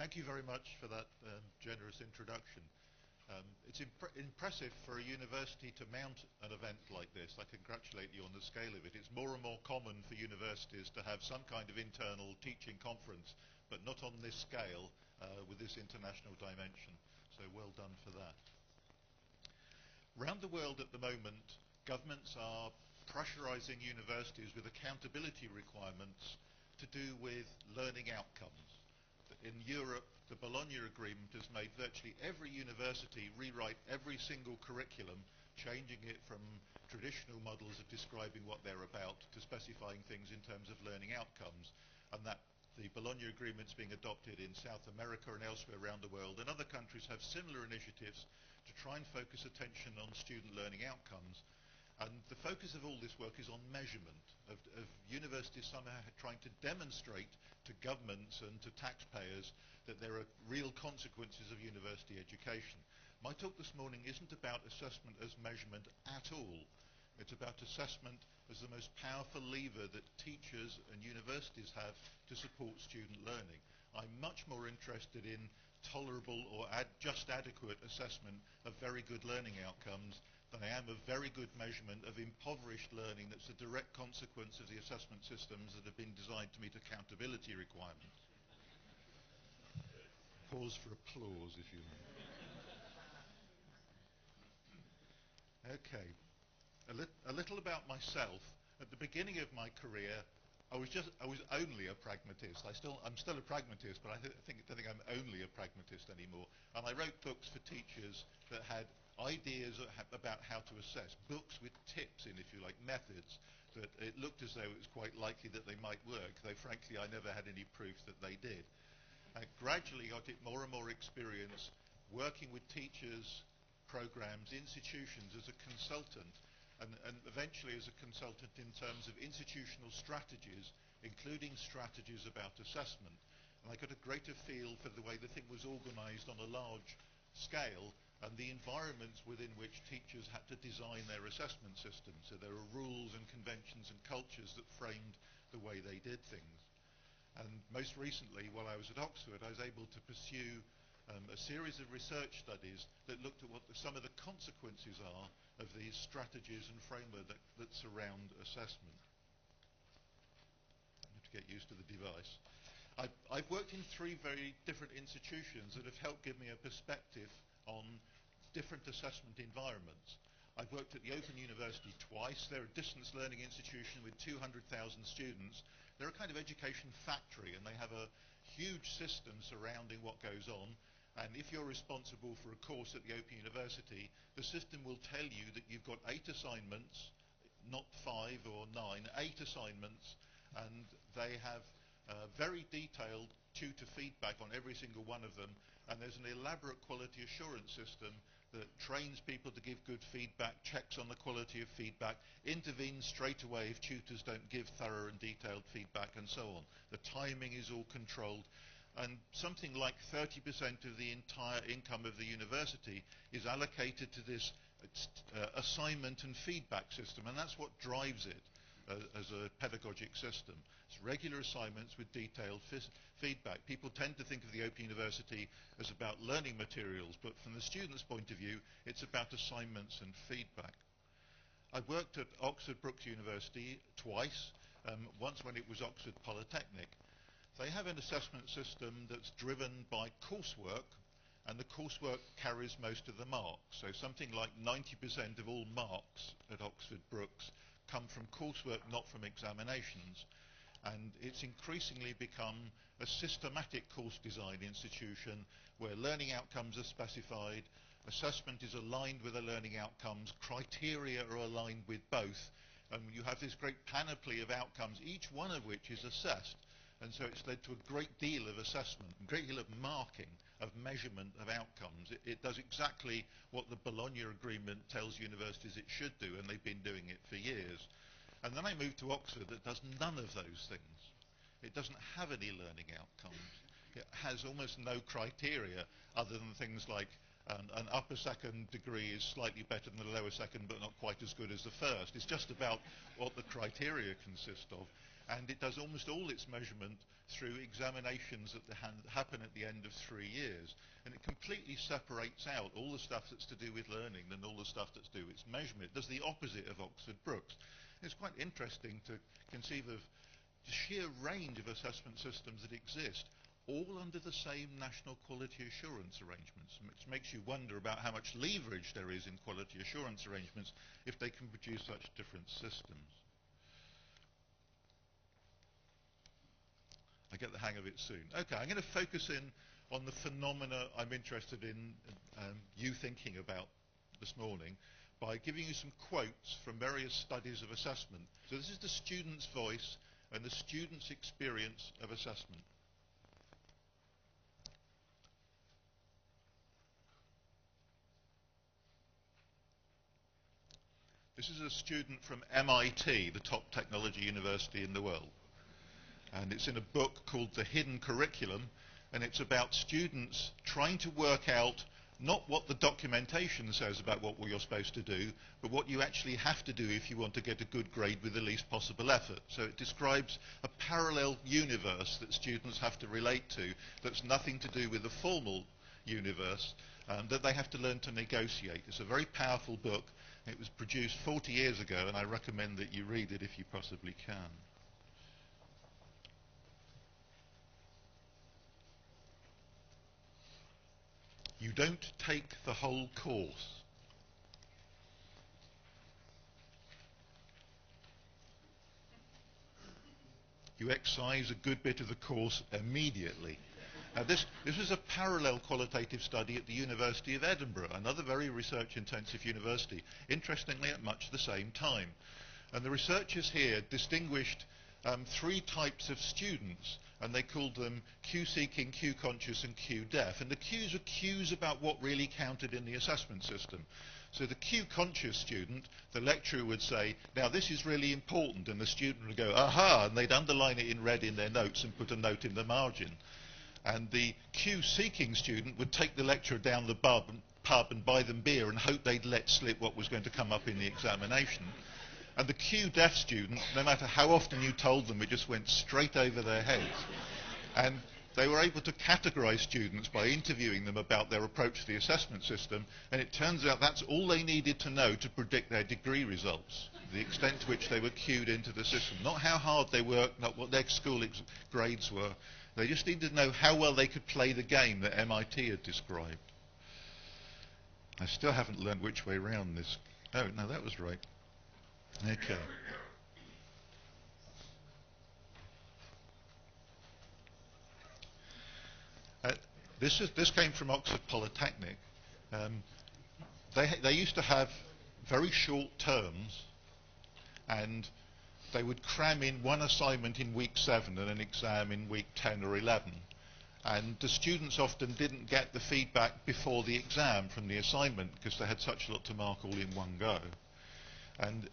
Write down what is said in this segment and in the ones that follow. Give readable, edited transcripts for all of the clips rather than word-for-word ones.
Thank you very much for that generous introduction. It's impressive for a university to mount an event like this. I congratulate you on the scale of it. It's more and more common for universities to have some kind of internal teaching conference, but not on this scale with this international dimension. So well done for that. Around the world at the moment, governments are pressurizing universities with accountability requirements to do with learning outcomes. In Europe, the Bologna Agreement has made virtually every university rewrite every single curriculum, changing it from traditional models of describing what they're about to specifying things in terms of learning outcomes. And that the Bologna Agreement is being adopted in South America and elsewhere around the world. And other countries have similar initiatives to try and focus attention on student learning outcomes. And the focus of all this work is on measurement, of universities somehow trying to demonstrate to governments and to taxpayers that there are real consequences of university education. My talk this morning isn't about assessment as measurement at all. It's about assessment as the most powerful lever that teachers and universities have to support student learning. I'm much more interested in tolerable or just adequate assessment of very good learning outcomes than I am of very good measurement of impoverished learning that's a direct consequence of the assessment systems that have been designed to meet accountability requirements. Pause for applause, if you like. Okay. A little about myself. At the beginning of my career, I was only a pragmatist. I'm still a pragmatist, but I don't think I'm only a pragmatist anymore. And I wrote books for teachers that had ideas about how to assess, books with tips in, if you like, methods that it looked as though it was quite likely that they might work, though frankly I never had any proof that they did. I gradually got more and more experience working with teachers, programs, institutions as a consultant, and eventually as a consultant in terms of institutional strategies, including strategies about assessment. And I got a greater feel for the way the thing was organised on a large scale and the environments within which teachers had to design their assessment systems. So there are rules and conventions and cultures that framed the way they did things. And most recently, while I was at Oxford, I was able to pursue a series of research studies that looked at what some of the consequences are of these strategies and framework that surround assessment. I have to get used to the device. I've worked in 3 very different institutions that have helped give me a perspective on different assessment environments. I've worked at the Open University twice. They're a distance learning institution with 200,000 students. They're a kind of education factory, and they have a huge system surrounding what goes on. And if you're responsible for a course at the Open University, the system will tell you that you've got 8 assignments, not 5 or 9, 8 assignments, and they have very detailed tutor feedback on every single one of them, and there's an elaborate quality assurance system that trains people to give good feedback, checks on the quality of feedback, intervenes straight away if tutors don't give thorough and detailed feedback, and so on. The timing is all controlled, and something like 30% of the entire income of the university is allocated to this assignment and feedback system, and that's what drives it as a pedagogic system. It's regular assignments with detailed feedback. People tend to think of the Open University as about learning materials, but from the student's point of view, it's about assignments and feedback. I worked at Oxford Brookes University twice, once when it was Oxford Polytechnic. They have an assessment system that's driven by coursework, and the coursework carries most of the marks. So something like 90% of all marks at Oxford Brookes come from coursework, not from examinations. And it's increasingly become a systematic course design institution where learning outcomes are specified, assessment is aligned with the learning outcomes, criteria are aligned with both, and you have this great panoply of outcomes, each one of which is assessed. And so it's led to a great deal of assessment, a great deal of marking, of measurement of outcomes. It does exactly what the Bologna Agreement tells universities it should do, and they've been doing it for years. And then I moved to Oxford that does none of those things. It doesn't have any learning outcomes. It has almost no criteria other than things like an upper second degree is slightly better than the lower second but not quite as good as the first. It's just about what the criteria consist of. And it does almost all its measurement through examinations that happen at the end of 3 years. And it completely separates out all the stuff that's to do with learning and all the stuff that's to do with measurement. It does the opposite of Oxford Brookes. It's quite interesting to conceive of the sheer range of assessment systems that exist, all under the same national quality assurance arrangements, which makes you wonder about how much leverage there is in quality assurance arrangements if they can produce such different systems. I get the hang of it soon. Okay, I'm going to focus in on the phenomena I'm interested in you thinking about this morning by giving you some quotes from various studies of assessment. So this is the student's voice and the student's experience of assessment. This is a student from MIT, the top technology university in the world. And it's in a book called The Hidden Curriculum, and it's about students trying to work out not what the documentation says about what you're supposed to do, but what you actually have to do if you want to get a good grade with the least possible effort. So it describes a parallel universe that students have to relate to that's nothing to do with the formal universe, that they have to learn to negotiate. It's a very powerful book. It was produced 40 years ago, and I recommend that you read it if you possibly can. You don't take the whole course. You excise a good bit of the course immediately. Now this is a parallel qualitative study at the University of Edinburgh, another very research-intensive university, interestingly at much the same time. And the researchers here distinguished 3 types of students, and they called them Q-seeking, Q-conscious, and Q-deaf. And the Qs are cues about what really counted in the assessment system. So the Q-conscious student, the lecturer would say, now this is really important, and the student would go, aha, and they'd underline it in red in their notes and put a note in the margin. And the Q-seeking student would take the lecturer down the pub and buy them beer and hope they'd let slip what was going to come up in the examination. And the Q-deaf student, no matter how often you told them, it just went straight over their heads. And they were able to categorize students by interviewing them about their approach to the assessment system, and it turns out that's all they needed to know to predict their degree results, the extent to which they were cued into the system. Not how hard they worked, not what their school grades were. They just needed to know how well they could play the game that MIT had described. I still haven't learned which way round this. Oh, no, that was right. Okay. This came from Oxford Polytechnic. They used to have very short terms, and they would cram in one assignment in week 7 and an exam in week 10 or 11. And the students often didn't get the feedback before the exam from the assignment because they had such a lot to mark all in one go. And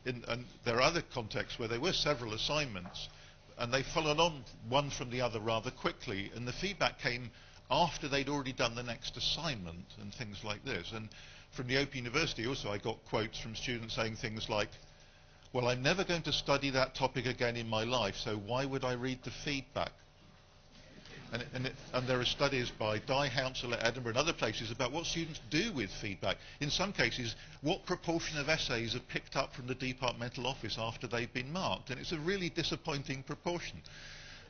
there are other contexts where there were several assignments, and they followed on one from the other rather quickly, and the feedback came after they'd already done the next assignment and things like this. And from the Open University also I got quotes from students saying things like, well, I'm never going to study that topic again in my life, so why would I read the feedback? And there are studies by Dye Hounsell at Edinburgh and other places about what students do with feedback. In some cases, what proportion of essays are picked up from the departmental office after they've been marked, and it's a really disappointing proportion.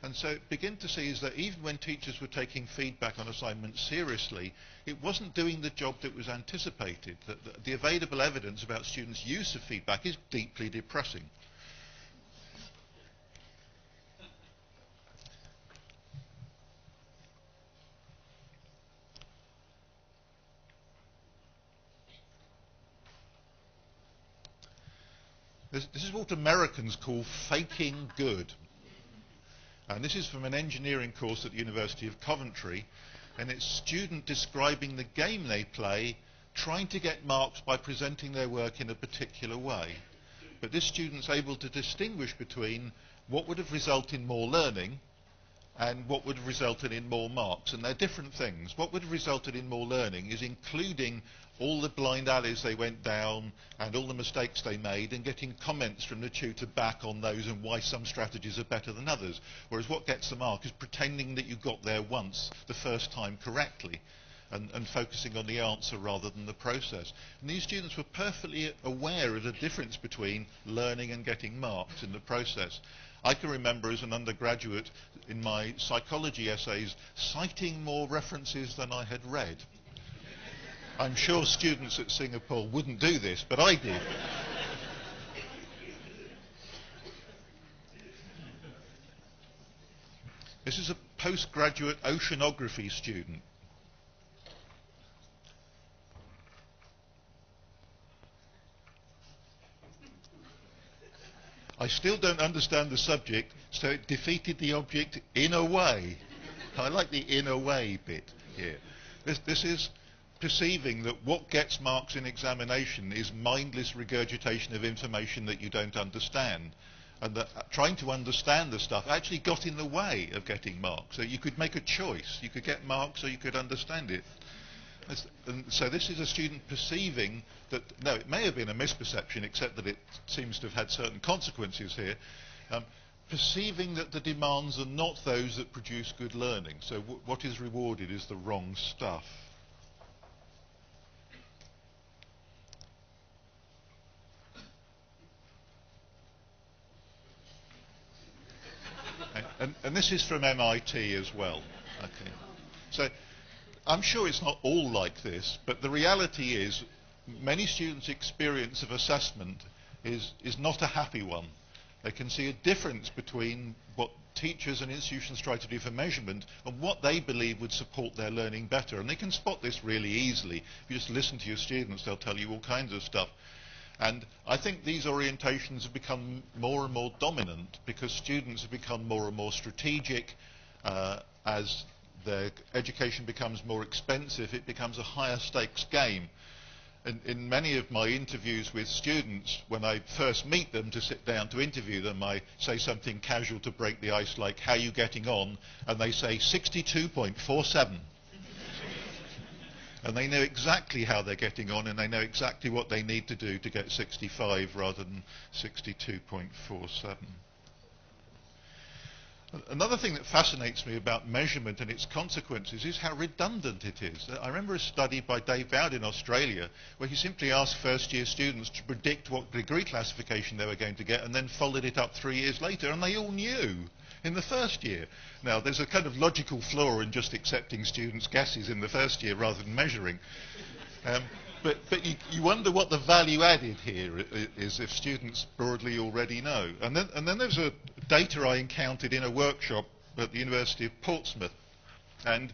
And so begin to see is that even when teachers were taking feedback on assignments seriously, it wasn't doing the job that was anticipated. That the available evidence about students' use of feedback is deeply depressing. This is what Americans call faking good. And this is from an engineering course at the University of Coventry, and it's student describing the game they play, trying to get marks by presenting their work in a particular way. But this student's able to distinguish between what would have resulted in more learning and what would have resulted in more marks. And they're different things. What would have resulted in more learning is including all the blind alleys they went down and all the mistakes they made and getting comments from the tutor back on those and why some strategies are better than others. Whereas what gets the mark is pretending that you got there once, the first time correctly, and focusing on the answer rather than the process. And these students were perfectly aware of the difference between learning and getting marks in the process. I can remember as an undergraduate in my psychology essays citing more references than I had read. I'm sure students at Singapore wouldn't do this, but I did. This is a postgraduate oceanography student. I still don't understand the subject, so it defeated the object in a way. I like the in a way bit here. This is perceiving that what gets marks in examination is mindless regurgitation of information that you don't understand. And that trying to understand the stuff actually got in the way of getting marks. So you could make a choice. You could get marks or you could understand it. And so this is a student perceiving that, no, it may have been a misperception, except that it seems to have had certain consequences here, perceiving that the demands are not those that produce good learning. So what is rewarded is the wrong stuff. And this is from MIT as well. Okay. So I'm sure it's not all like this, but the reality is many students' experience of assessment is not a happy one. They can see a difference between what teachers and institutions try to do for measurement and what they believe would support their learning better. And they can spot this really easily. If you just listen to your students, they'll tell you all kinds of stuff. And I think these orientations have become more and more dominant because students have become more and more strategic. As their education becomes more expensive, it becomes a higher stakes game. In many of my interviews with students, when I first meet them to sit down to interview them, I say something casual to break the ice like, how are you getting on? And they say 62.47. And they know exactly how they're getting on, and they know exactly what they need to do to get 65 rather than 62.47. Another thing that fascinates me about measurement and its consequences is how redundant it is. I remember a study by Dave Bowd in Australia where he simply asked first-year students to predict what degree classification they were going to get and then followed it up 3 years later, and they all knew in the first year. Now, there's a kind of logical flaw in just accepting students' guesses in the first year rather than measuring. But you wonder what the value added here is if students broadly already know. And then there's a data I encountered in a workshop at the University of Portsmouth. And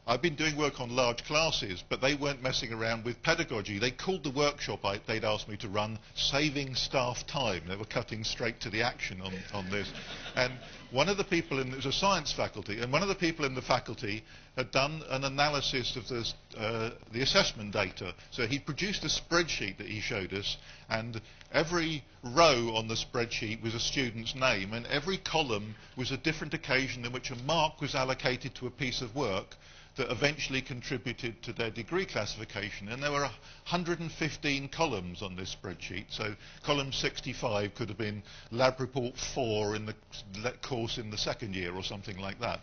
I've been doing work on large classes, but they weren't messing around with pedagogy. They called the workshop they'd asked me to run Saving Staff Time. They were cutting straight to the action on this. And one of the people it was a science faculty, and one of the people in the faculty had done an analysis of the assessment data. So he produced a spreadsheet that he showed us, and every row on the spreadsheet was a student's name, and every column was a different occasion in which a mark was allocated to a piece of work that eventually contributed to their degree classification. And there were 115 columns on this spreadsheet. So column 65 could have been lab report 4 in the course in the second year or something like that.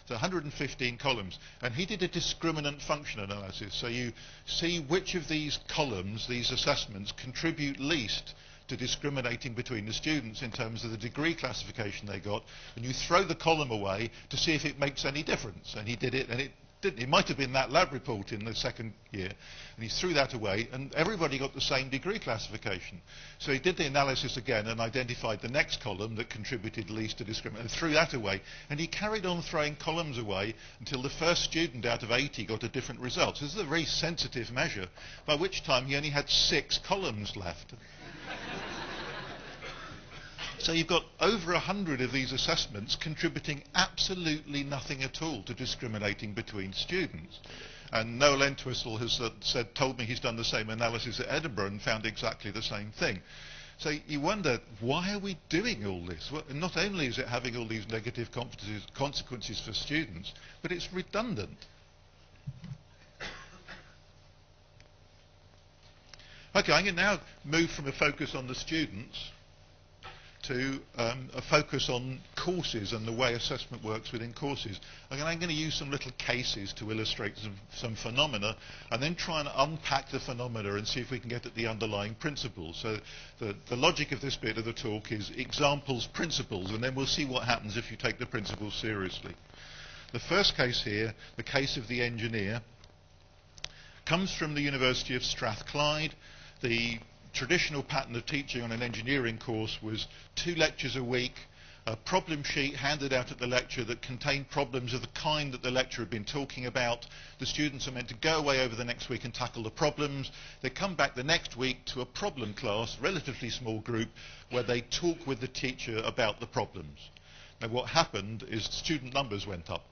So 115 columns. And he did a discriminant function analysis. So you see which of these columns, these assessments, contribute least to discriminating between the students in terms of the degree classification they got, and you throw the column away to see if it makes any difference. And he did it, and it didn't. It might have been that lab report in the second year, and he threw that away, and everybody got the same degree classification. So he did the analysis again and identified the next column that contributed least to discrimination, and threw that away, and he carried on throwing columns away until the first student out of 80 got a different result. So this is a very sensitive measure, by which time he only had 6 columns left. So you've got over 100 of these assessments contributing absolutely nothing at all to discriminating between students. And Noel Entwistle has told me he's done the same analysis at Edinburgh and found exactly the same thing. So you wonder, why are we doing all this? Well, not only is it having all these negative consequences for students, but it's redundant. Okay, I'm going to now move from a focus on the students to a focus on courses and the way assessment works within courses. I'm going to use some little cases to illustrate some phenomena, and then try and unpack the phenomena and see if we can get at the underlying principles. So the logic of this bit of the talk is examples, principles, and then we'll see what happens if you take the principles seriously. The first case here, the case of the engineer, comes from the University of Strathclyde. The traditional pattern of teaching on an engineering course was 2 lectures a week, a problem sheet handed out at the lecture that contained problems of the kind that the lecturer had been talking about. The students are meant to go away over the next week and tackle the problems. They come back the next week to a problem class, relatively small group, where they talk with the teacher about the problems. Now what happened is student numbers went up.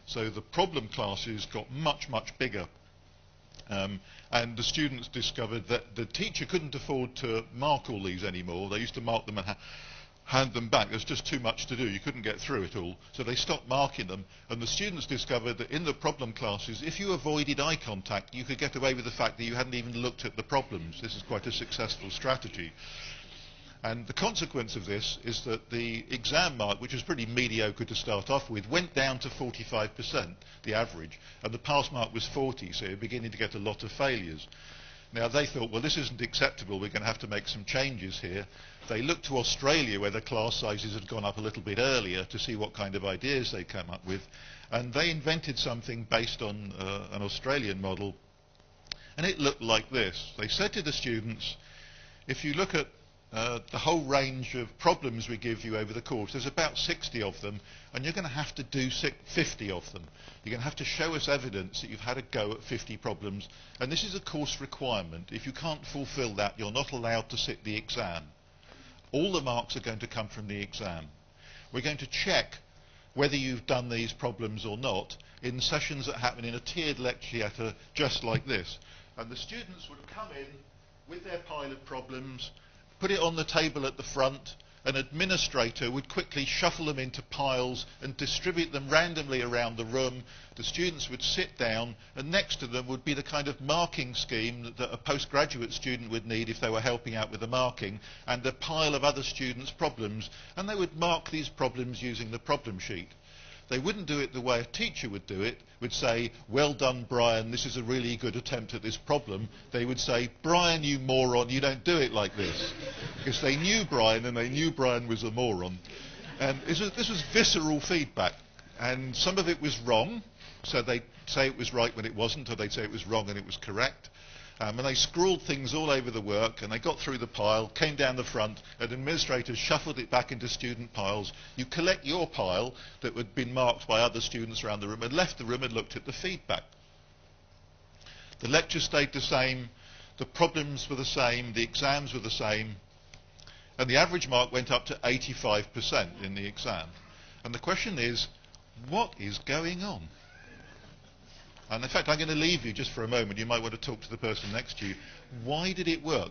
So the problem classes got much, much bigger. And the students discovered that the teacher couldn't afford to mark all these anymore. They used to mark them and hand them back. There's just too much to do. You couldn't get through it all. So they stopped marking them. And the students discovered that in the problem classes, if you avoided eye contact, you could get away with the fact that you hadn't even looked at the problems. This is quite a successful strategy. And the consequence of this is that the exam mark, which was pretty mediocre to start off with, went down to 45%, the average, and the pass mark was 40, so you're beginning to get a lot of failures. Now they thought, well, this isn't acceptable, we're going to have to make some changes here. They looked to Australia, where the class sizes had gone up a little bit earlier, to see what kind of ideas they came up with, and they invented something based on an Australian model, and it looked like this. They said to the students, if you look at the whole range of problems we give you over the course, there's about 60 of them, and you're going to have to do 50 of them. You're going to have to show us evidence that you've had a go at 50 problems, and this is a course requirement. If you can't fulfill that, you're not allowed to sit the exam. All the marks are going to come from the exam. We're going to check whether you've done these problems or not in sessions that happen in a tiered lecture theatre just like this. And the students would come in with their pile of problems, put it on the table at the front. An administrator would quickly shuffle them into piles and distribute them randomly around the room. The students would sit down, and next to them would be the kind of marking scheme that a postgraduate student would need if they were helping out with the marking, and a pile of other students' problems, and they would mark these problems using the problem sheet. They wouldn't do it the way a teacher would do it, would say, well done, Brian, this is a really good attempt at this problem. They would say, Brian, you moron, you don't do it like this. Because they knew Brian, and they knew Brian was a moron. And this was visceral feedback. And some of it was wrong, so they'd say it was right when it wasn't, or they'd say it was wrong and it was correct. And they scrawled things all over the work, and they got through the pile, came down the front, and administrators shuffled it back into student piles. You collect your pile that had been marked by other students around the room, and left the room and looked at the feedback. The lecture stayed the same, the problems were the same, the exams were the same, and the average mark went up to 85% in the exam. And the question is, what is going on? And in fact, I'm going to leave you just for a moment. You might want to talk to the person next to you. Why did it work?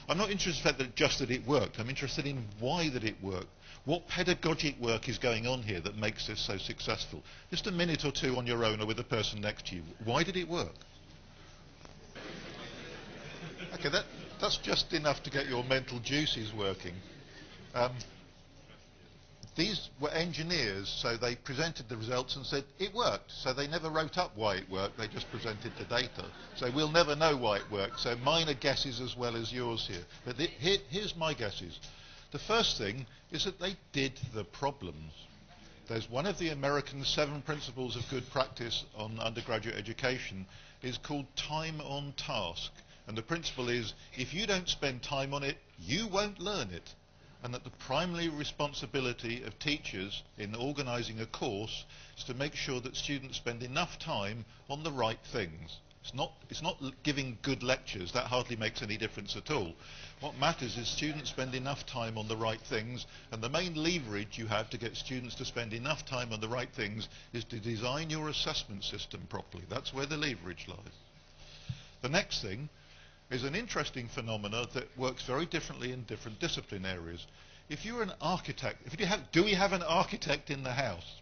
I'm not interested in the fact that it worked. I'm interested in why that it worked. What pedagogic work is going on here that makes this so successful? Just a minute or two on your own or with the person next to you. Why did it work? Okay, that's just enough to get your mental juices working. These were engineers, so they presented the results and said it worked. So they never wrote up why it worked, they just presented the data. So we'll never know why it worked. So mine are guesses as well as yours here. But here's my guesses. The first thing is that they did the problems. There's one of the American 7 principles of good practice on undergraduate education is called time on task. And the principle is, if you don't spend time on it, you won't learn it. And that the primary responsibility of teachers in organising a course is to make sure that students spend enough time on the right things. It's not giving good lectures. That hardly makes any difference at all. What matters is students spend enough time on the right things, and the main leverage you have to get students to spend enough time on the right things is to design your assessment system properly. That's where the leverage lies. The next thing is an interesting phenomena that works very differently in different discipline areas. If you're an architect, do we have an architect in the house?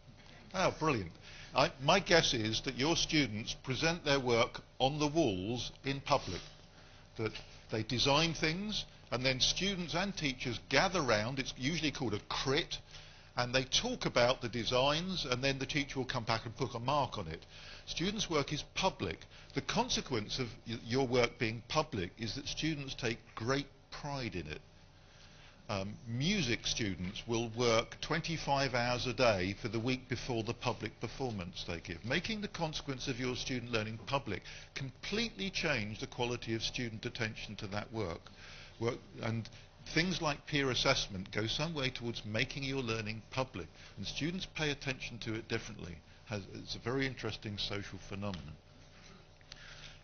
Oh, brilliant. My guess is that your students present their work on the walls in public, that they design things, and then students and teachers gather round. It's usually called a crit, and they talk about the designs, and then the teacher will come back and put a mark on it. Students' work is public. The consequence of your work being public is that students take great pride in it. Music students will work 25 hours a day for the week before the public performance they give. Making the consequence of your student learning public completely change the quality of student attention to that work. And things like peer assessment go some way towards making your learning public, and students pay attention to it differently. It's a very interesting social phenomenon.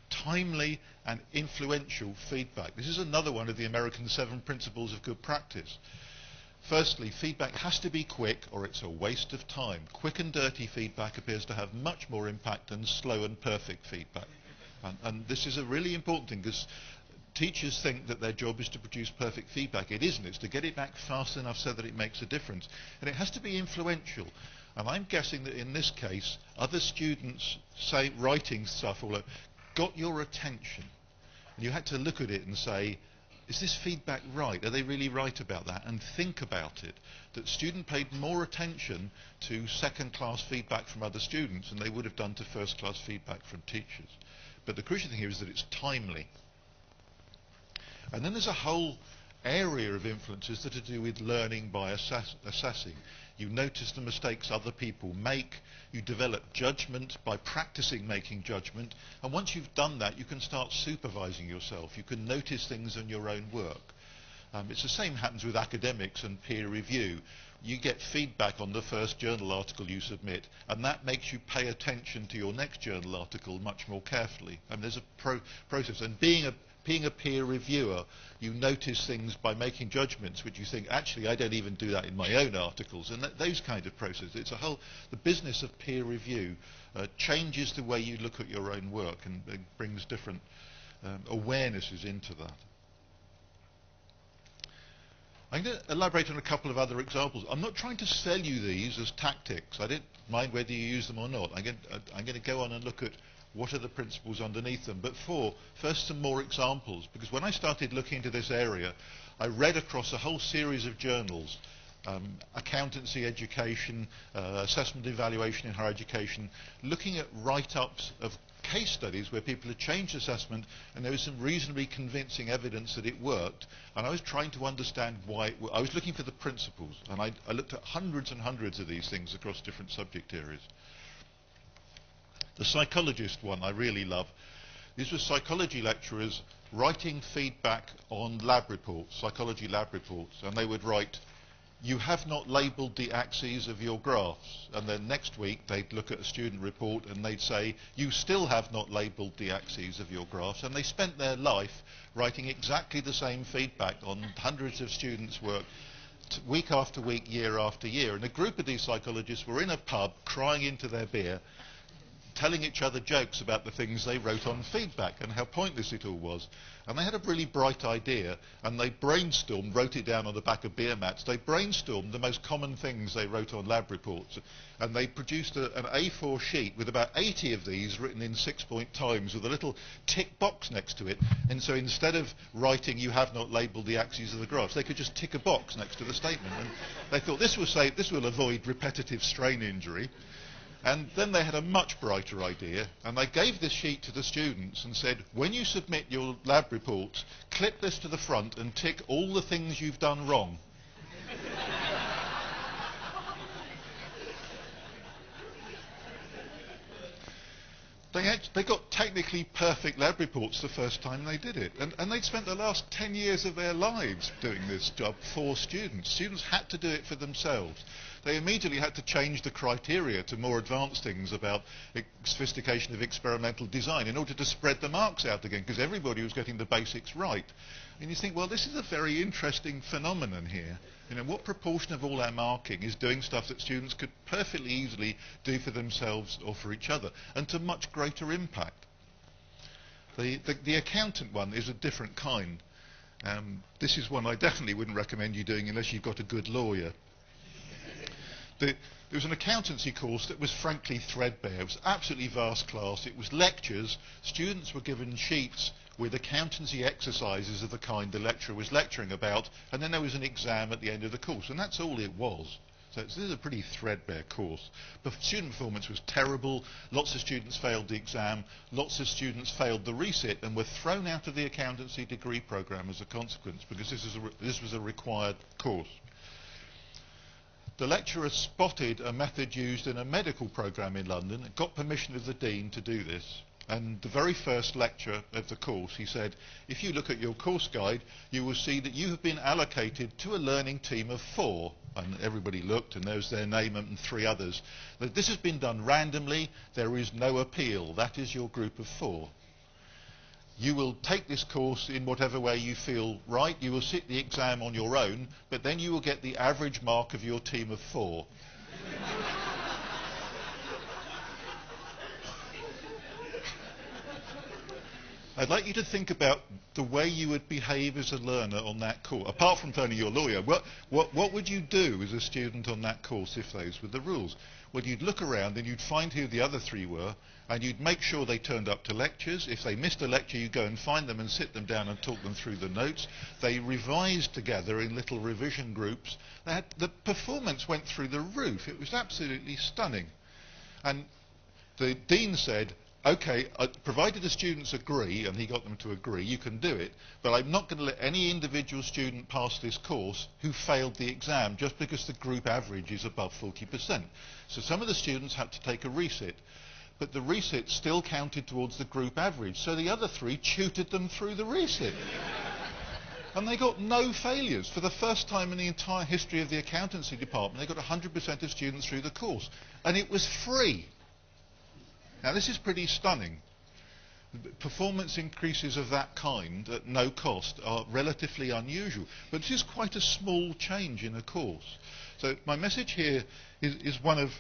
Timely and influential feedback. This is another one of the American 7 principles of good practice. Firstly, feedback has to be quick or it's a waste of time. Quick and dirty feedback appears to have much more impact than slow and perfect feedback. And this is a really important thing, because teachers think that their job is to produce perfect feedback. It isn't. It's to get it back fast enough so that it makes a difference. And it has to be influential. And I'm guessing that in this case, other students writing stuff got your attention. And you had to look at it and say, is this feedback right? Are they really right about that? And think about it. That student paid more attention to second-class feedback from other students than they would have done to first-class feedback from teachers. But the crucial thing here is that it's timely. And then there's a whole area of influences that are to do with learning by assessing. You notice the mistakes other people make. You develop judgment by practicing making judgment. And once you've done that, you can start supervising yourself. You can notice things in your own work. It's the same happens with academics and peer review. You get feedback on the first journal article you submit, and that makes you pay attention to your next journal article much more carefully. And there's a process. And being a peer reviewer, you notice things by making judgments which you think, actually, I don't even do that in my own articles, and those kind of processes. It's the business of peer review changes the way you look at your own work, and it brings different awarenesses into that. I'm going to elaborate on a couple of other examples. I'm not trying to sell you these as tactics. I don't mind whether you use them or not. I'm going to go on and look at what are the principles underneath them. But first some more examples, because when I started looking into this area, I read across a whole series of journals, accountancy education, assessment evaluation in higher education, looking at write-ups of case studies where people had changed assessment and there was some reasonably convincing evidence that it worked, and I was trying to understand why. I was looking for the principles, and I looked at hundreds and hundreds of these things across different subject areas. The psychologist one I really love. These were psychology lecturers writing feedback on lab reports, psychology lab reports, and they would write, "You have not labelled the axes of your graphs." And then next week they'd look at a student report and they'd say, "You still have not labelled the axes of your graphs." And they spent their life writing exactly the same feedback on hundreds of students' work, week after week, year after year. And a group of these psychologists were in a pub crying into their beer, telling each other jokes about the things they wrote on feedback and how pointless it all was. And they had a really bright idea, and they brainstormed, wrote it down on the back of beer mats. They brainstormed the most common things they wrote on lab reports, and they produced an A4 sheet with about 80 of these written in 6-point times with a little tick box next to it. And so instead of writing, "You have not labelled the axes of the graphs," they could just tick a box next to the statement. And they thought, this will avoid repetitive strain injury. And then they had a much brighter idea, and they gave this sheet to the students and said, when you submit your lab reports, clip this to the front and tick all the things you've done wrong. They got technically perfect lab reports the first time they did it. And they'd spent the last 10 years of their lives doing this job for students. Students had to do it for themselves. They immediately had to change the criteria to more advanced things about sophistication of experimental design in order to spread the marks out again, because everybody was getting the basics right. And you think, well, this is a very interesting phenomenon here. You know, what proportion of all our marking is doing stuff that students could perfectly easily do for themselves or for each other, and to much greater impact? The accountant one is a different kind. This is one I definitely wouldn't recommend you doing unless you've got a good lawyer. There was an accountancy course that was frankly threadbare. It was absolutely vast class. It was lectures. Students were given sheets with accountancy exercises of the kind the lecturer was lecturing about, and then there was an exam at the end of the course, and that's all it was. So this is a pretty threadbare course. But student performance was terrible. Lots of students failed the exam. Lots of students failed the resit and were thrown out of the accountancy degree program as a consequence, because this was a required course. The lecturer spotted a method used in a medical program in London and got permission of the dean to do this. And the very first lecture of the course, he said, if you look at your course guide, you will see that you have been allocated to a learning team of 4. And everybody looked, and there was their name and 3 others. This has been done randomly. There is no appeal. That is your group of 4. You will take this course in whatever way you feel right. You will sit the exam on your own, but then you will get the average mark of your team of 4. I'd like you to think about the way you would behave as a learner on that course. Apart from phoning your lawyer, what would you do as a student on that course if those were the rules? Well, you'd look around and you'd find who the other 3 were, and you'd make sure they turned up to lectures. If they missed a lecture, you'd go and find them and sit them down and talk them through the notes. They revised together in little revision groups. The performance went through the roof. It was absolutely stunning. And the dean said, OK, provided the students agree, and he got them to agree, you can do it, but I'm not going to let any individual student pass this course who failed the exam just because the group average is above 40%. So some of the students had to take a resit, but the resit still counted towards the group average, so the other 3 tutored them through the resit. And they got no failures. For the first time in the entire history of the accountancy department, they got 100% of students through the course. And it was free. Now, this is pretty stunning. Performance increases of that kind at no cost are relatively unusual, but this is quite a small change in a course. So my message here is one of,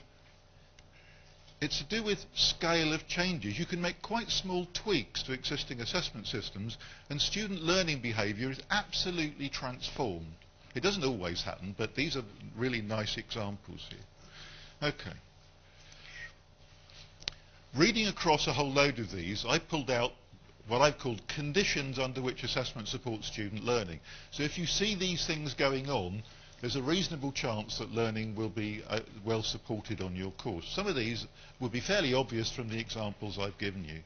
it's to do with scale of changes. You can make quite small tweaks to existing assessment systems, and student learning behaviour is absolutely transformed. It doesn't always happen, but these are really nice examples here. Okay. Reading across a whole load of these, I pulled out what I've called conditions under which assessment supports student learning. So if you see these things going on, there's a reasonable chance that learning will be well supported on your course. Some of these will be fairly obvious from the examples I've given you.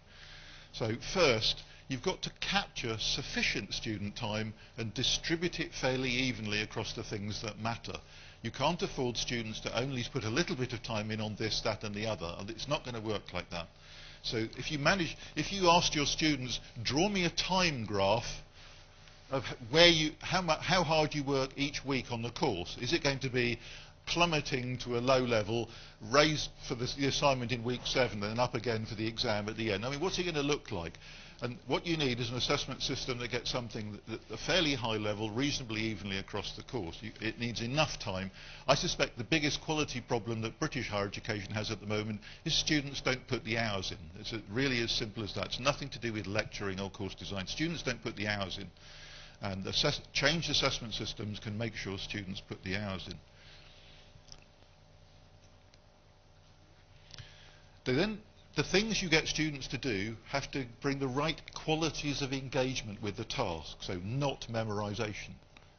So first, you've got to capture sufficient student time and distribute it fairly evenly across the things that matter. You can't afford students to only put a little bit of time in on this, that and the other, and it's not going to work like that. So if you asked your students, draw me a time graph of how hard you work each week on the course, is it going to be plummeting to a low level, raised for the assignment in week 7 and up again for the exam at the end? I mean, what's it going to look like? And what you need is an assessment system that gets something at a fairly high level, reasonably evenly across the course. It needs enough time. I suspect the biggest quality problem that British higher education has at the moment is students don't put the hours in. It's really as simple as that. It's nothing to do with lecturing or course design. Students don't put the hours in. And changed assessment systems can make sure students put the hours in. The things you get students to do have to bring the right qualities of engagement with the task, so not memorization,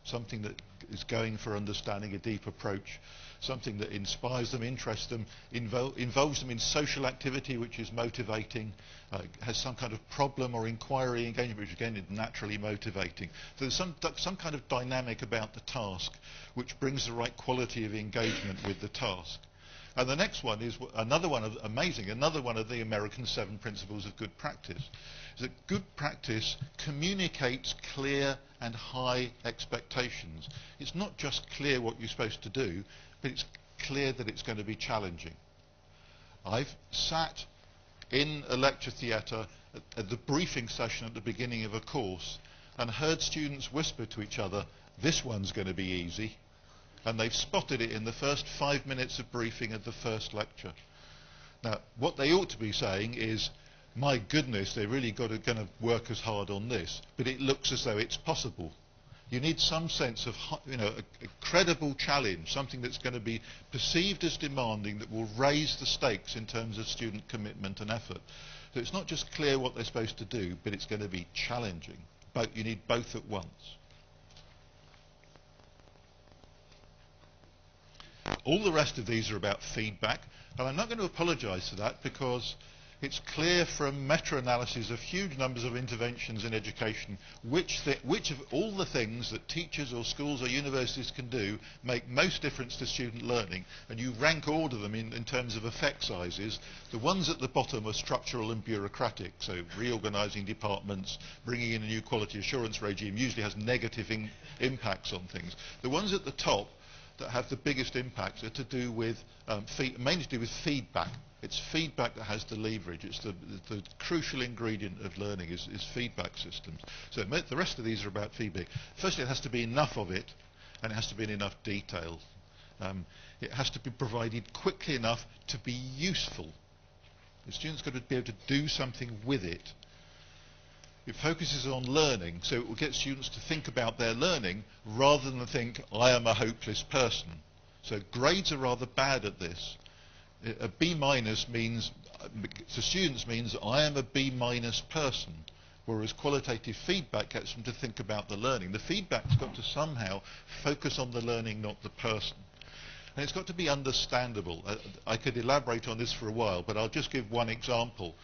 something that is going for understanding, a deep approach, something that inspires them, interests them, involves them in social activity which is motivating, has some kind of problem or inquiry engagement which again is naturally motivating. So there's some kind of dynamic about the task which brings the right quality of engagement with the task. And the next one is another one of the American 7 principles of good practice. Is that good practice communicates clear and high expectations. It's not just clear what you're supposed to do, but it's clear that it's going to be challenging. I've sat in a lecture theatre at the briefing session at the beginning of a course and heard students whisper to each other, "This one's going to be easy." And they've spotted it in the first 5 minutes of briefing of the first lecture. Now, what they ought to be saying is, my goodness, they really going to work as hard on this, but it looks as though it's possible. You need some sense of, a credible challenge, something that's going to be perceived as demanding, that will raise the stakes in terms of student commitment and effort. So it's not just clear what they're supposed to do, but it's going to be challenging. But you need both at once. All the rest of these are about feedback, and I'm not going to apologise for that, because it's clear from meta-analysis of huge numbers of interventions in education which of all the things that teachers or schools or universities can do make most difference to student learning, and you rank order them in terms of effect sizes. The ones at the bottom are structural and bureaucratic, so reorganising departments, bringing in a new quality assurance regime usually has negative impacts on things. The ones at the top that have the biggest impacts are to do with, mainly to do with feedback. It's feedback that has the leverage. It's the crucial ingredient of learning is feedback systems. So the rest of these are about feedback. Firstly, it has to be enough of it, and it has to be in enough detail. It has to be provided quickly enough to be useful. The student's got to be able to do something with it. It focuses on learning, so it will get students to think about their learning rather than think, I am a hopeless person. So grades are rather bad at this. A B minus means, to students means, I am a B minus person, whereas qualitative feedback gets them to think about the learning. The feedback's got to somehow focus on the learning, not the person. And it's got to be understandable. I could elaborate on this for a while, but I'll just give one example.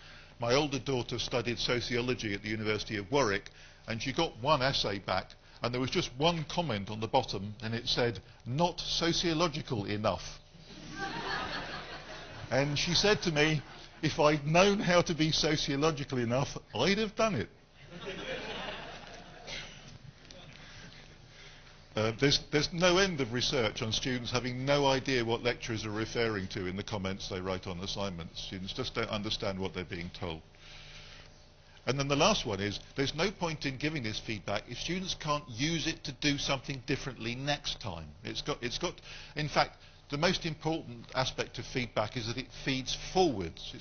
My older daughter studied sociology at the University of Warwick, and she got one essay back, and there was just one comment on the bottom, and it said, not sociological enough. And she said to me, if I'd known how to be sociological enough, I'd have done it. There's no end of research on students having no idea what lecturers are referring to in the comments they write on assignments. Students just don't understand what they're being told. And then the last one is, there's no point in giving this feedback if students can't use it to do something differently next time. In fact, the most important aspect of feedback is that it feeds forwards.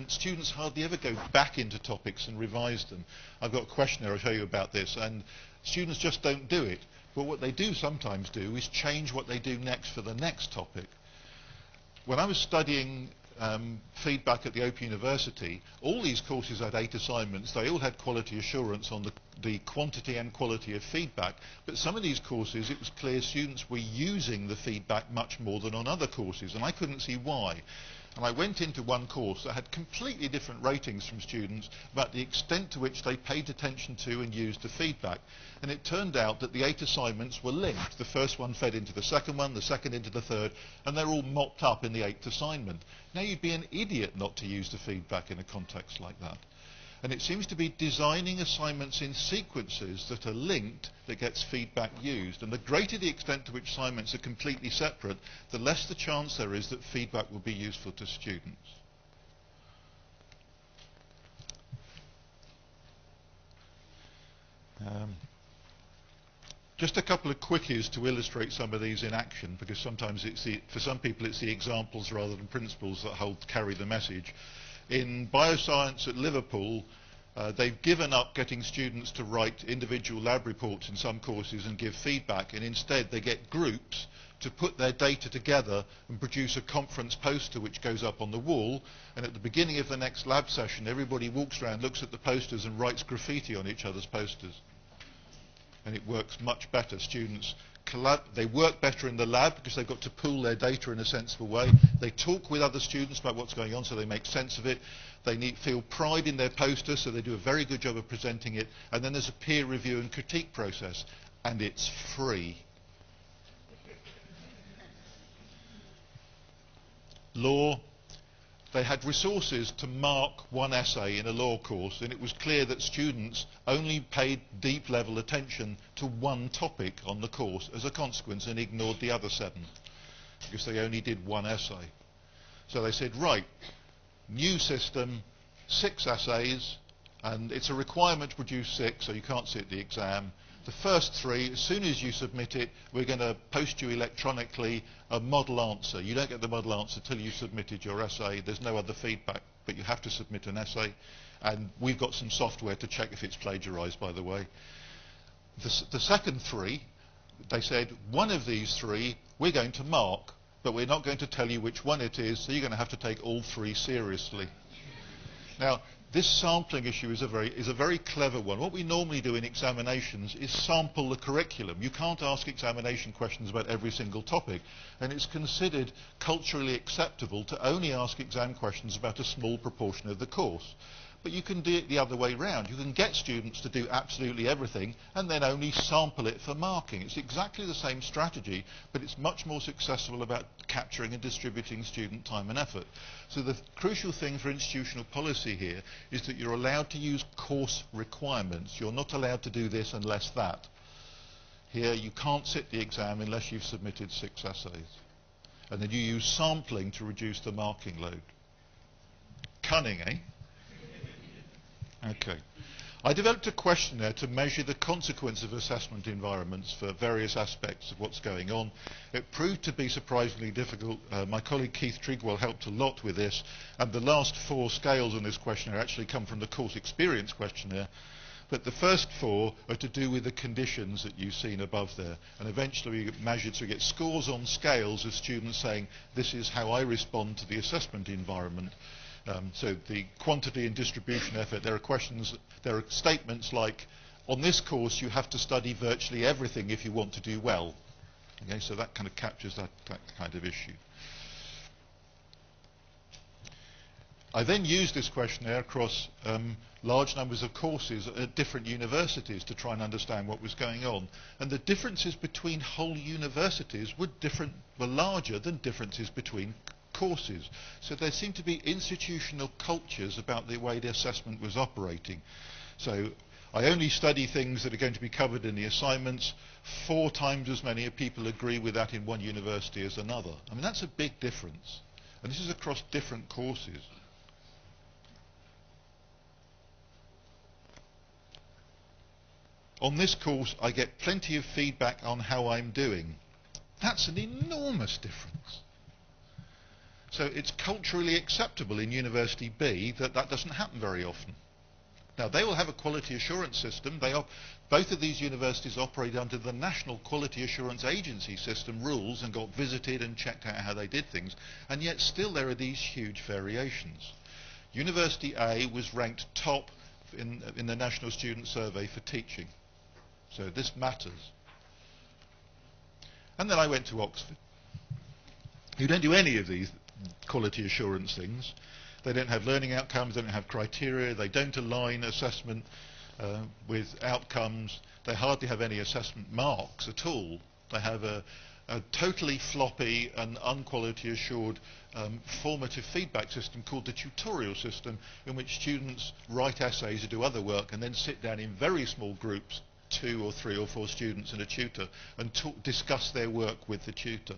Students hardly ever go back into topics and revise them. I've got a questionnaire I'll show you about this, and students just don't do it. But what they do sometimes do is change what they do next for the next topic. When I was studying feedback at the Open University, all these courses had 8 assignments. They all had quality assurance on the quantity and quality of feedback, but some of these courses it was clear students were using the feedback much more than on other courses, and I couldn't see why. And I went into one course that had completely different ratings from students about the extent to which they paid attention to and used the feedback. And it turned out that the 8 assignments were linked. The first one fed into the second one, the second into the third, and they're all mopped up in the 8th assignment. Now you'd be an idiot not to use the feedback in a context like that. And it seems to be designing assignments in sequences that are linked that gets feedback used. And the greater the extent to which assignments are completely separate, the less the chance there is that feedback will be useful to students. Just a couple of quickies to illustrate some of these in action, because sometimes for some people it's the examples rather than principles that carry the message. In bioscience at Liverpool, they've given up getting students to write individual lab reports in some courses and give feedback, and instead they get groups to put their data together and produce a conference poster which goes up on the wall, and at the beginning of the next lab session everybody walks around, looks at the posters and writes graffiti on each other's posters. And it works much better. Students they work better in the lab because they've got to pool their data in a sensible way. They talk with other students about what's going on, so they make sense of it. They feel pride in their poster, so they do a very good job of presenting it. And then there's a peer review and critique process, and it's free. Law. They had resources to mark one essay in a law course, and it was clear that students only paid deep level attention to one topic on the course as a consequence and ignored the other 7 because they only did one essay. So they said, right, new system, 6 essays, and it's a requirement to produce 6, so you can't sit the exam. The first 3, as soon as you submit it, we're going to post you electronically a model answer. You don't get the model answer till you submitted your essay. There's no other feedback. but you have to submit an essay. And we've got some software to check if it's plagiarized, by the way. The second three, they said, one of these three we're going to mark, but we're not going to tell you which one it is, so you're going to have to take all three seriously. Now, this sampling issue is a very clever one. What we normally do in examinations is sample the curriculum. You can't ask examination questions about every single topic, and it's considered culturally acceptable to only ask exam questions about a small proportion of the course. But you can do it the other way round. You can get students to do absolutely everything and then only sample it for marking. It's exactly the same strategy, but it's much more successful about capturing and distributing student time and effort. So the crucial thing for institutional policy here is that you're allowed to use course requirements. You're not allowed to do this unless that. Here, you can't sit the exam unless you've submitted 6 essays. And then you use sampling to reduce the marking load. Cunning, eh? Okay. I developed a questionnaire to measure the consequence of assessment environments for various aspects of what's going on. It proved to be surprisingly difficult. My colleague Keith Trigwell helped a lot with this, and the last 4 scales on this questionnaire actually come from the course experience questionnaire. But the first 4 are to do with the conditions that you've seen above there. And eventually we get measured, so we get scores on scales of students saying, this is how I respond to the assessment environment. So the quantity and distribution effort, there are statements like, on this course you have to study virtually everything if you want to do well. Okay, so that kind of captures that kind of issue. I then used this questionnaire across large numbers of courses at different universities to try and understand what was going on. And the differences between whole universities were larger than differences between courses. So there seemed to be institutional cultures about the way the assessment was operating. So I only study things that are going to be covered in the assignments. 4 times as many people agree with that in one university as another. I mean, that's a big difference. And this is across different courses. On this course, I get plenty of feedback on how I'm doing. That's an enormous difference. So it's culturally acceptable in University B that doesn't happen very often. Now, they will have a quality assurance system. Both of these universities operate under the National Quality Assurance Agency system rules and got visited and checked out how they did things. And yet still there are these huge variations. University A was ranked top in the National Student Survey for teaching. So this matters. And then I went to Oxford, who don't do any of these quality assurance things. They don't have learning outcomes, they don't have criteria, they don't align assessment with outcomes, they hardly have any assessment marks at all. They have a totally floppy and unquality assured formative feedback system called the tutorial system, in which students write essays or do other work and then sit down in very small groups, 2 or 3 or 4 students and a tutor, and discuss their work with the tutor.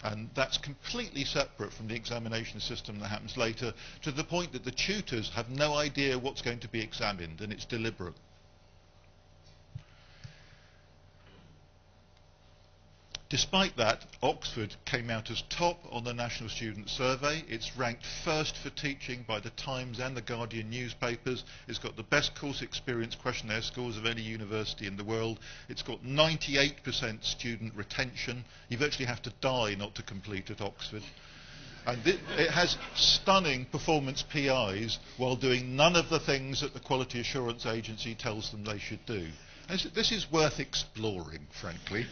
And that's completely separate from the examination system that happens later, to the point that the tutors have no idea what's going to be examined, and it's deliberate. Despite that, Oxford came out as top on the National Student Survey. It's ranked first for teaching by the Times and the Guardian newspapers. It's got the best course experience questionnaire scores of any university in the world. It's got 98% student retention. You virtually have to die not to complete at Oxford. And it has stunning performance PIs while doing none of the things that the Quality Assurance Agency tells them they should do. And this is worth exploring, frankly.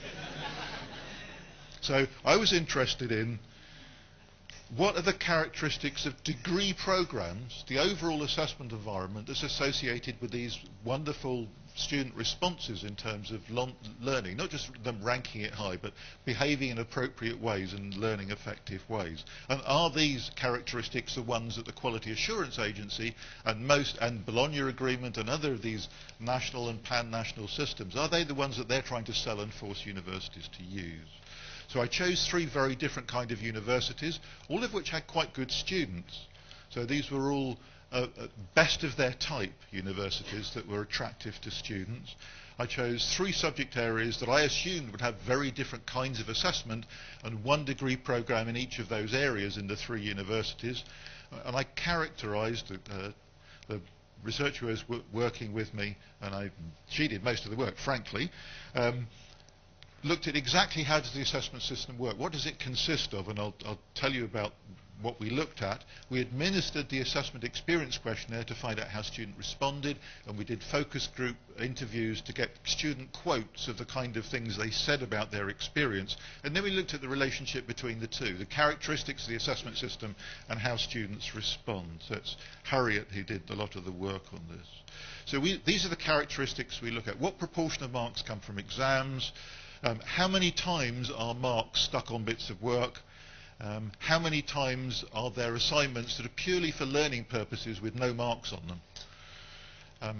So I was interested in what are the characteristics of degree programs, the overall assessment environment that's associated with these wonderful student responses in terms of learning, not just them ranking it high, but behaving in appropriate ways and learning effective ways. And are these characteristics the ones that the Quality Assurance Agency and Bologna Agreement and other of these national and pan-national systems, are they the ones that they're trying to sell and force universities to use? So I chose 3 very different kind of universities, all of which had quite good students. So these were all best of their type universities that were attractive to students. I chose 3 subject areas that I assumed would have very different kinds of assessment, and 1 degree program in each of those areas in the 3 universities. And I characterised the researcher who was working with me, and she did most of the work, frankly, looked at exactly how does the assessment system work, what does it consist of, and I'll tell you about what we looked at. We administered the assessment experience questionnaire to find out how students responded, and we did focus group interviews to get student quotes of the kind of things they said about their experience, and then we looked at the relationship between the two, the characteristics of the assessment system and how students respond. So it's Harriet who did a lot of the work on this. So these are the characteristics we look at. What proportion of marks come from exams? How many times are marks stuck on bits of work? How many times are there assignments that are purely for learning purposes with no marks on them?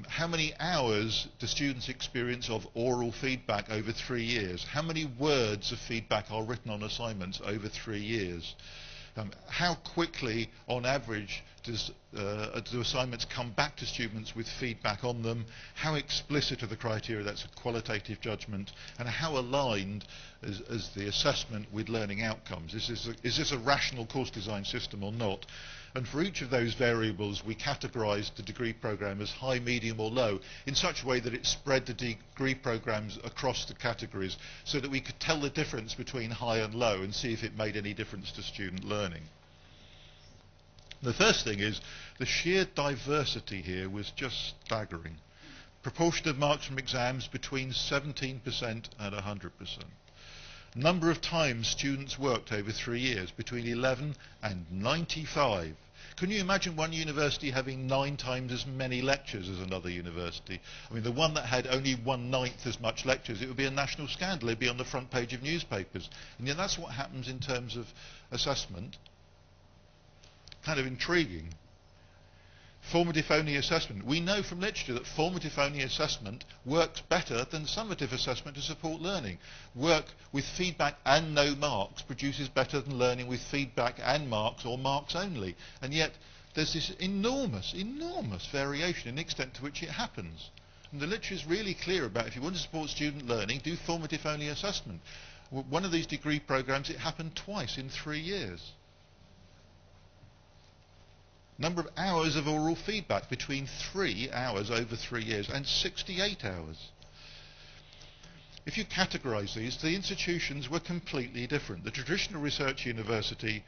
How many hours do students experience of oral feedback over 3 years? How many words of feedback are written on assignments over 3 years? How quickly, on average, do assignments come back to students with feedback on them? How explicit are the criteria? That's a qualitative judgment. And how aligned is the assessment with learning outcomes? Is this a rational course design system or not? And for each of those variables, we categorized the degree program as high, medium, or low in such a way that it spread the degree programs across the categories so that we could tell the difference between high and low and see if it made any difference to student learning. The first thing is the sheer diversity here was just staggering. Proportion of marks from exams between 17% and 100%. Number of times students worked over 3 years, between 11 and 95. Can you imagine one university having 9 times as many lectures as another university? I mean, the one that had only 1/9 as much lectures, it would be a national scandal. It would be on the front page of newspapers. And yet that's what happens in terms of assessment. Kind of intriguing. Formative only assessment. We know from literature that formative only assessment works better than summative assessment to support learning. Work with feedback and no marks produces better than learning with feedback and marks or marks only. And yet there's this enormous variation in the extent to which it happens. And the literature is really clear about if you want to support student learning, do formative only assessment. One of these degree programs, it happened twice in 3 years. Number of hours of oral feedback, between 3 hours over 3 years and 68 hours. If you categorize these, the institutions were completely different. The traditional research university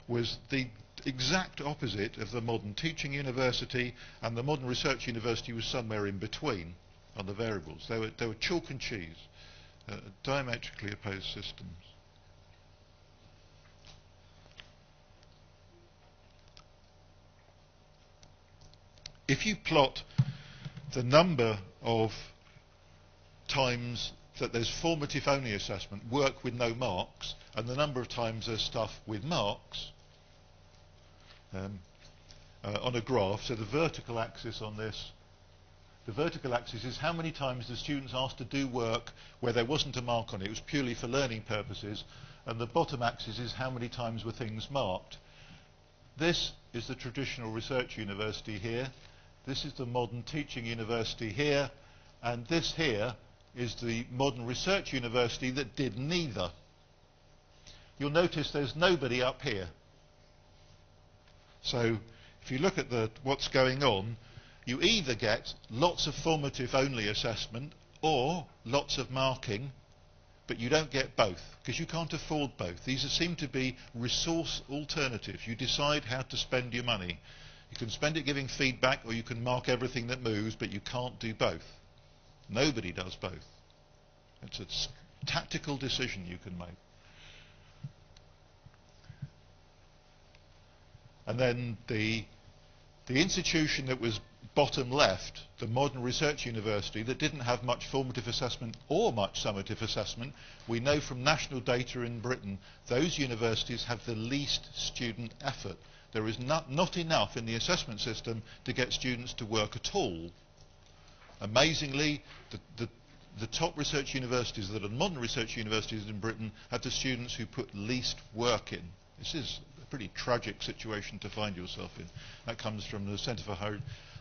was the exact opposite of the modern teaching university, and the modern research university was somewhere in between on the variables. They were chalk and cheese, diametrically opposed systems. If you plot the number of times that there's formative only assessment, work with no marks, and the number of times there's stuff with marks on a graph, so the vertical axis on this, the vertical axis is how many times the students asked to do work where there wasn't a mark on it, it was purely for learning purposes, and the bottom axis is how many times were things marked. This is the traditional research university here. This is the modern teaching university here, and this here is the modern research university that did neither. You'll notice there's nobody up here. So if you look at what's going on, you either get lots of formative only assessment or lots of marking, but you don't get both because you can't afford both. These seem to be resource alternatives. You decide how to spend your money. You can spend it giving feedback, or you can mark everything that moves, but you can't do both. Nobody does both. It's a tactical decision you can make. And then the institution that was bottom left, the modern research university, that didn't have much formative assessment or much summative assessment, we know from national data in Britain, those universities have the least student effort. There is not enough in the assessment system to get students to work at all. Amazingly, the top research universities that are modern research universities in Britain have the students who put least work in. This is a pretty tragic situation to find yourself in. That comes from the Centre for Higher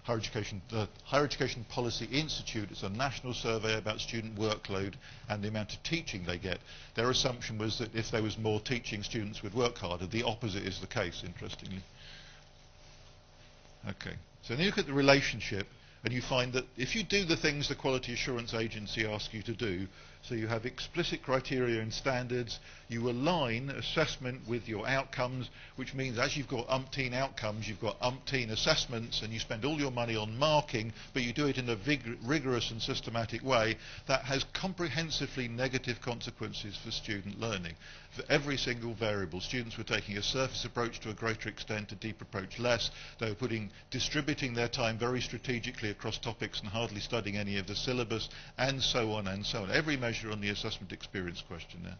Education, the Higher Education Policy Institute. It's a national survey about student workload and the amount of teaching they get. Their assumption was that if there was more teaching, students would work harder. The opposite is the case, interestingly. Okay. So then you look at the relationship, and you find that if you do the things the Quality Assurance Agency asks you to do, so you have explicit criteria and standards, you align assessment with your outcomes, which means as you've got umpteen outcomes, you've got umpteen assessments, and you spend all your money on marking, but you do it in a rigorous and systematic way, that has comprehensively negative consequences for student learning. For every single variable, students were taking a surface approach to a greater extent, a deep approach less. They were distributing their time very strategically across topics and hardly studying any of the syllabus, and so on and so on. Every measure on the assessment experience questionnaire.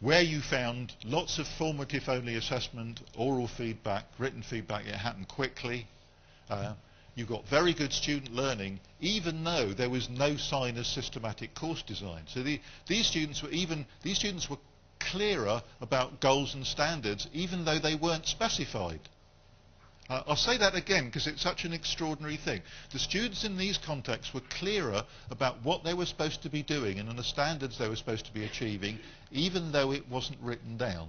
Where you found lots of formative only assessment, oral feedback, written feedback, it happened quickly. You got very good student learning, even though there was no sign of systematic course design. So these students were clearer about goals and standards, even though they weren't specified. I'll say that again because it's such an extraordinary thing. The students in these contexts were clearer about what they were supposed to be doing and the standards they were supposed to be achieving, even though it wasn't written down.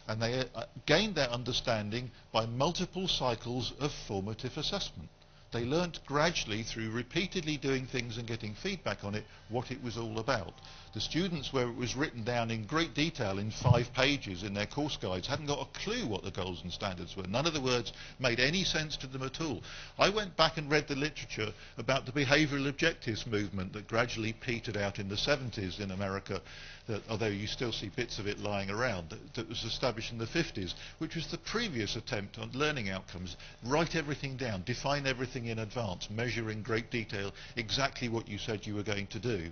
And they gained their understanding by multiple cycles of formative assessment. They learnt gradually through repeatedly doing things and getting feedback on it what it was all about. The students, where it was written down in great detail in 5 pages in their course guides, hadn't got a clue what the goals and standards were. None of the words made any sense to them at all. I went back and read the literature about the behavioural objectives movement that gradually petered out in the 70s in America, that, although you still see bits of it lying around, that was established in the 50s, which was the previous attempt on learning outcomes. Write everything down, define everything in advance, measure in great detail exactly what you said you were going to do.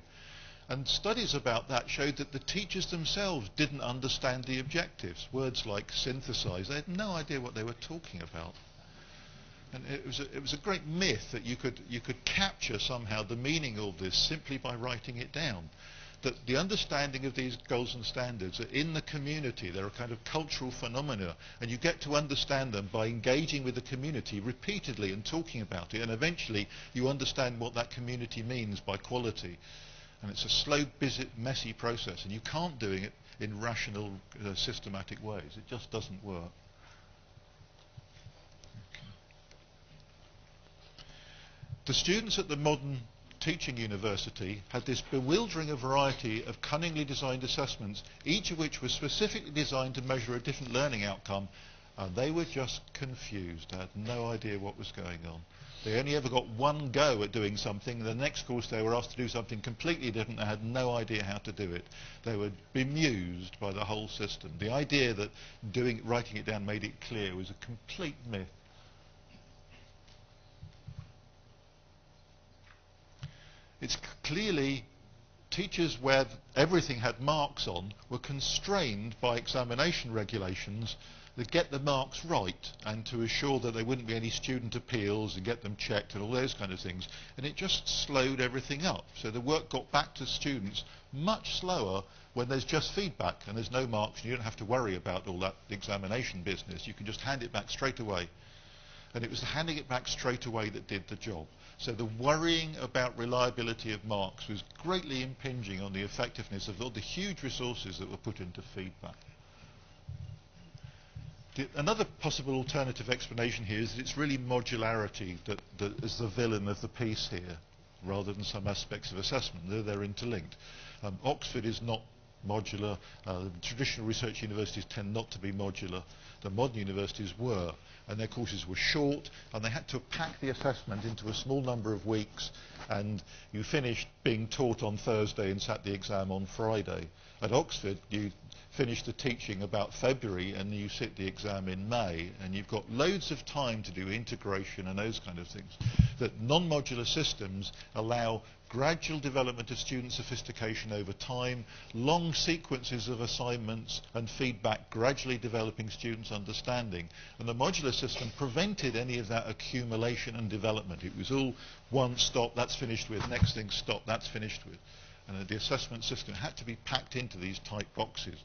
And studies about that showed that the teachers themselves didn't understand the objectives. Words like synthesize, they had no idea what they were talking about. And it was a great myth that you could capture somehow the meaning of this simply by writing it down. That the understanding of these goals and standards are in the community. They're a kind of cultural phenomena, and you get to understand them by engaging with the community repeatedly and talking about it, and eventually you understand what that community means by quality. And it's a slow, busy, messy process, and you can't do it in rational, systematic ways. It just doesn't work. Okay. The students at the modern teaching university had this bewildering variety of cunningly designed assessments, each of which was specifically designed to measure a different learning outcome, and they were just confused. They had no idea what was going on. They only ever got one go at doing something, and the next course they were asked to do something completely different. They had no idea how to do it. They were bemused by the whole system. The idea that writing it down made it clear was a complete myth. It's clearly teachers where everything had marks on were constrained by examination regulations that get the marks right and to assure that there wouldn't be any student appeals and get them checked and all those kind of things. And it just slowed everything up. So the work got back to students much slower when there's just feedback and there's no marks and you don't have to worry about all that examination business. You can just hand it back straight away. And it was the handing it back straight away that did the job. So the worrying about reliability of marks was greatly impinging on the effectiveness of all the huge resources that were put into feedback. Another possible alternative explanation here is that it's really modularity that is the villain of the piece here, rather than some aspects of assessment. They're interlinked. Oxford is not modular. Traditional research universities tend not to be modular. The modern universities were, and their courses were short, and they had to pack the assessment into a small number of weeks, and you finished being taught on Thursday and sat the exam on Friday. At Oxford, you finish the teaching about February and you sit the exam in May, and you've got loads of time to do integration and those kind of things. That non-modular systems allow gradual development of student sophistication over time, long sequences of assignments and feedback gradually developing students' understanding. And the modular system prevented any of that accumulation and development. It was all one stop, that's finished with, next thing stop, that's finished with. And the assessment system had to be packed into these tight boxes.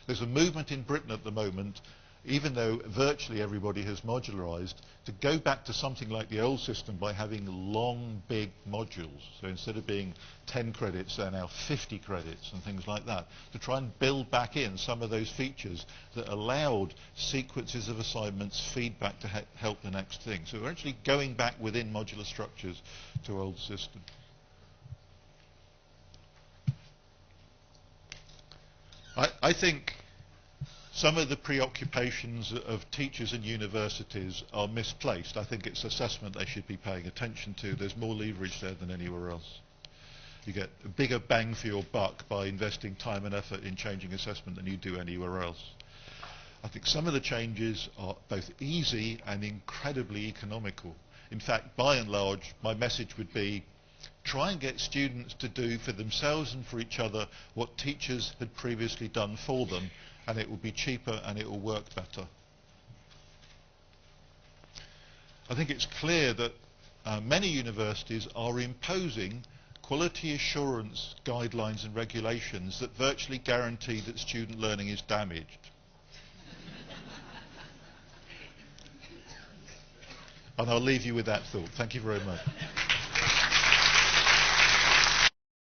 There's a movement in Britain at the moment even though virtually everybody has modularized, to go back to something like the old system by having long, big modules. So instead of being 10 credits, they're now 50 credits and things like that, to try and build back in some of those features that allowed sequences of assignments feedback to help the next thing. So we're actually going back within modular structures to old systems. I think some of the preoccupations of teachers and universities are misplaced. I think it's assessment they should be paying attention to. There's more leverage there than anywhere else. You get a bigger bang for your buck by investing time and effort in changing assessment than you do anywhere else. I think some of the changes are both easy and incredibly economical. In fact, by and large, my message would be try and get students to do for themselves and for each other what teachers had previously done for them, and it will be cheaper and it will work better. I think it's clear that many universities are imposing quality assurance guidelines and regulations that virtually guarantee that student learning is damaged. And I'll leave you with that thought. Thank you very much.